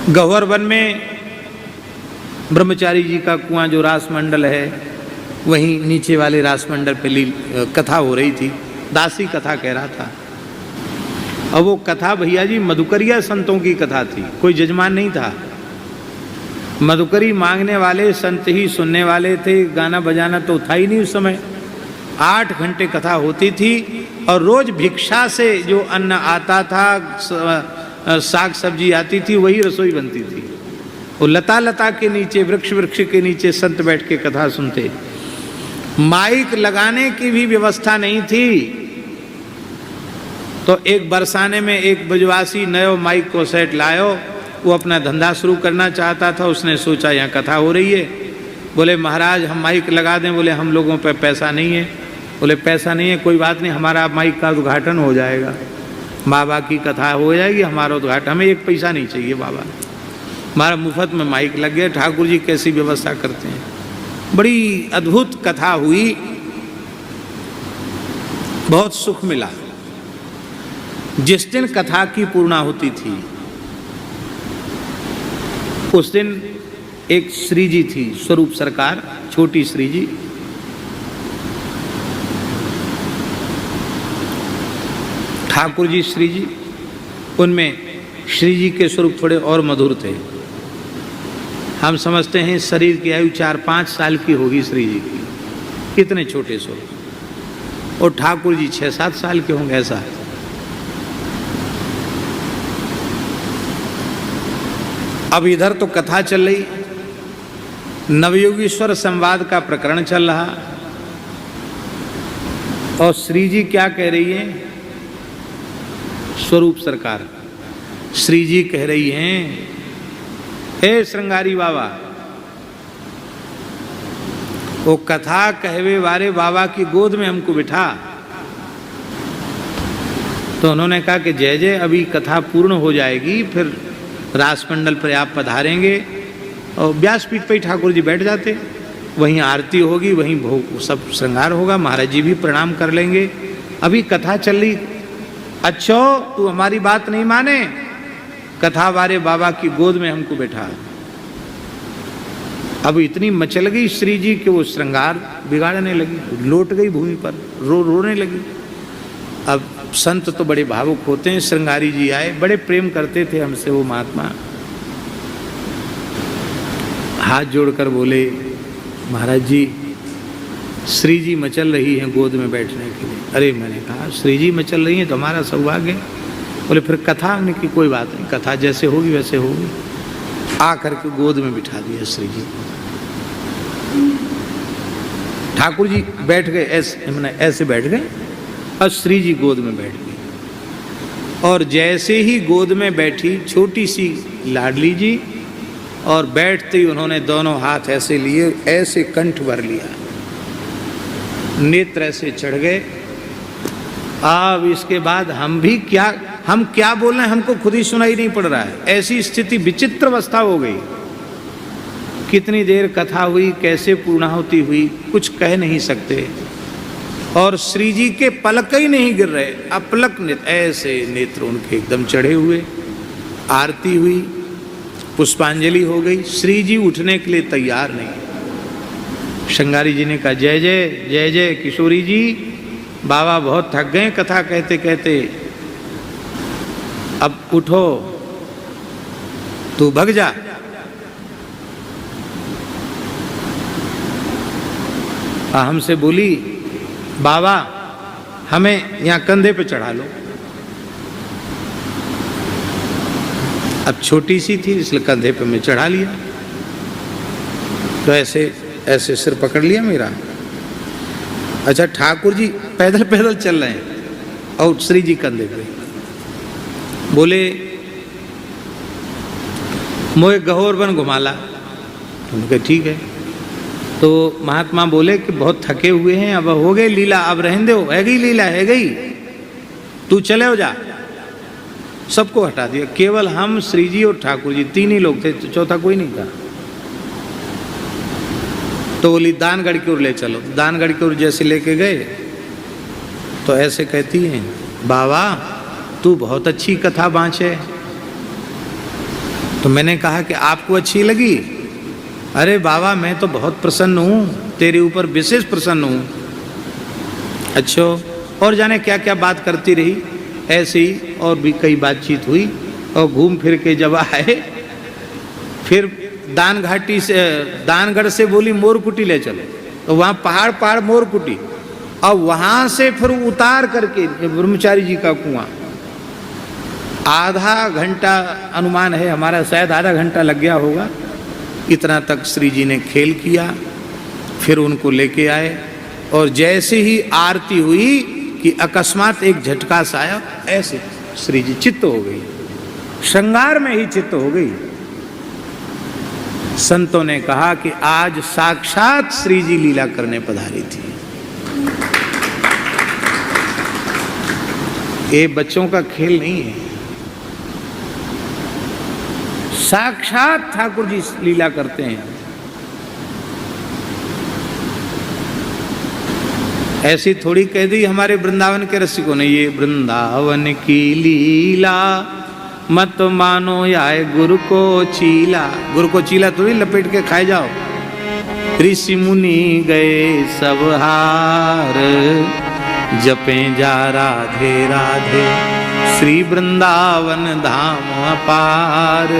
गह्वर one में ब्रह्मचारी जी का कुआं जो रासमंडल है, वहीं नीचे वाले रासमंडल पे कथा हो रही थी। दासी कथा कह रहा था। और वो कथा भैया जी मधुकरिया संतों की कथा थी, कोई जजमान नहीं था। मधुकरी मांगने वाले संत ही सुनने वाले थे, गाना बजाना तो था ही नहीं उस समय। 8 घंटे कथा होती थी और रोज भिक्षा से जो अन्न आता था, साग सब्जी आती थी, वही रसोई बनती थी। वो लता लता के नीचे, वृक्ष वृक्ष के नीचे संत बैठ के कथा सुनते। माइक लगाने की भी व्यवस्था नहीं थी। तो एक बरसाने में एक बजवासी नयो माइक को सेट लायो, वो अपना धंधा शुरू करना चाहता था। उसने सोचा यहाँ कथा हो रही है, बोले महाराज हम माइक लगा दें। बोले हम लोगों पे पैसा नहीं है। बोले पैसा नहीं है, कोई बात नहीं, हमारा माइक का उद्घाटन हो जाएगा, बाबा की कथा हो जाएगी, हमारा उद्घाटन, हमें 1 पैसा नहीं चाहिए बाबा, हमारा मुफ्त में माइक लग गया। ठाकुर जी कैसी व्यवस्था करते हैं। बड़ी अद्भुत कथा हुई, बहुत सुख मिला। जिस दिन कथा की पूर्णाहुति थी उस दिन एक श्री जी थी, स्वरूप सरकार, छोटी श्री जी। ठाकुर जी श्री जी, उनमें श्री जी के स्वरूप थोड़े और मधुर थे। हम समझते हैं शरीर की आयु 4-5 साल की होगी श्री जी की, कितने छोटे स्वरूप। और ठाकुर जी 6-7 साल के होंगे, ऐसा है। अब इधर तो कथा चल रही, नवयोगीश्वर संवाद का प्रकरण चल रहा, और श्री जी क्या कह रही है, स्वरूप सरकार श्री जी कह रही हैं, हे श्रृंगारी बाबा, वो कथा कहवे वाले बाबा की गोद में हमको बिठा। तो उन्होंने कहा कि जय जय, अभी कथा पूर्ण हो जाएगी, फिर रासमंडल पर आप पधारेंगे। और व्यासपीठ पर ही ठाकुर जी बैठ जाते, वहीं आरती होगी, वहीं भोग सब श्रृंगार होगा, महाराज जी भी प्रणाम कर लेंगे। अभी कथा चल रही। अच्छो तू हमारी बात नहीं माने, कथा वाले बाबा की गोद में हमको बैठा। अब इतनी मचल गई श्री जी कि वो श्रृंगार बिगाड़ने लगी, लौट गई भूमि पर, रोने लगी। अब संत तो बड़े भावुक होते हैं। श्रृंगारी जी आए, बड़े प्रेम करते थे हमसे वो महात्मा। हाथ जोड़कर बोले, महाराज जी श्री जी मचल रही हैं गोद में बैठने के लिए। अरे मैंने कहा श्री जी मचल रही हैं तो हमारा सौभाग्य है। बोले फिर कथा हमने की, कोई बात नहीं, कथा जैसे होगी वैसे होगी। आकर के गोद में बिठा दिया श्री जी। ठाकुर जी बैठ गए, ऐसे बैठ गए, और श्री जी गोद में बैठ गई। और जैसे ही गोद में बैठी छोटी सी लाडली जी, और बैठते ही उन्होंने दोनों हाथ ऐसे लिए, ऐसे कंठ भर लिया, नेत्र ऐसे चढ़ गए। अब इसके बाद हम क्या बोल रहे हैं, हमको खुद ही सुनाई नहीं पड़ रहा है। ऐसी स्थिति, विचित्र अवस्था हो गई। कितनी देर कथा हुई, कैसे पूर्णाहुति हुई, कुछ कह नहीं सकते। और श्री जी के पलक ही नहीं गिर रहे, अपलक ऐसे नेत्र उनके एकदम चढ़े हुए। आरती हुई, पुष्पांजलि हो गई, श्री जी उठने के लिए तैयार नहीं। श्रृंगारी जी ने कहा जय जय जय जय किशोरी जी, बाबा बहुत थक गए कथा कहते कहते, अब उठो, तू भग जा। हमसे बोली, बाबा हमें यहाँ कंधे पे चढ़ा लो। अब छोटी सी थी इसलिए कंधे पे मैं चढ़ा लिया। तो ऐसे ऐसे सिर पकड़ लिया मेरा। अच्छा, ठाकुर जी पैदल पैदल चल रहे हैं और श्री जी कंधे पे। बोले मोए गहोर वन घुमाला। उनके ठीक है। तो महात्मा बोले कि बहुत थके हुए हैं, अब हो गई लीला, अब रहने दो, है गई लीला, है गई, तू चले हो जा। सबको हटा दिया, केवल हम श्री जी और ठाकुर जी 3 ही लोग थे, चौथा कोई नहीं था। तो बोली दानगढ़ की ओर ले चलो। दानगढ़ की ओर जैसे लेके गए तो ऐसे कहती हैं, बाबा तू बहुत अच्छी कथा बाँचे, तो मैंने कहा कि आपको अच्छी लगी? अरे बाबा मैं तो बहुत प्रसन्न हूँ, तेरे ऊपर विशेष प्रसन्न हूँ। अच्छा, और जाने क्या क्या बात करती रही, ऐसे ही और भी कई बातचीत हुई। और घूम फिर के जब आए फिर दानगढ़ से बोली मोरकुटी ले चलो, तो वहाँ पहाड़ मोरकुटी, और वहाँ से फिर उतार करके ब्रह्मचारी जी का कुआं, आधा घंटा अनुमान है हमारा, शायद आधा घंटा लग गया होगा। इतना तक श्री जी ने खेल किया, फिर उनको लेके आए, और जैसे ही आरती हुई कि अकस्मात एक झटका सा आया, ऐसे श्री जी चित्त हो गई, श्रृंगार में ही चित्त हो गई। संतों ने कहा कि आज साक्षात श्री जी लीला करने पधारी थी। ये बच्चों का खेल नहीं है, साक्षात ठाकुर जी लीला करते हैं। ऐसी थोड़ी कह दी हमारे वृंदावन के रसिकों ने, ये वृंदावन की लीला मत मानो याय गुरु को चीला। गुरु को चीला थोड़ी लपेट के खाए जाओ। ऋषि मुनि गए सब हार, जपे जा राधे राधे, श्री वृंदावन धाम अपार।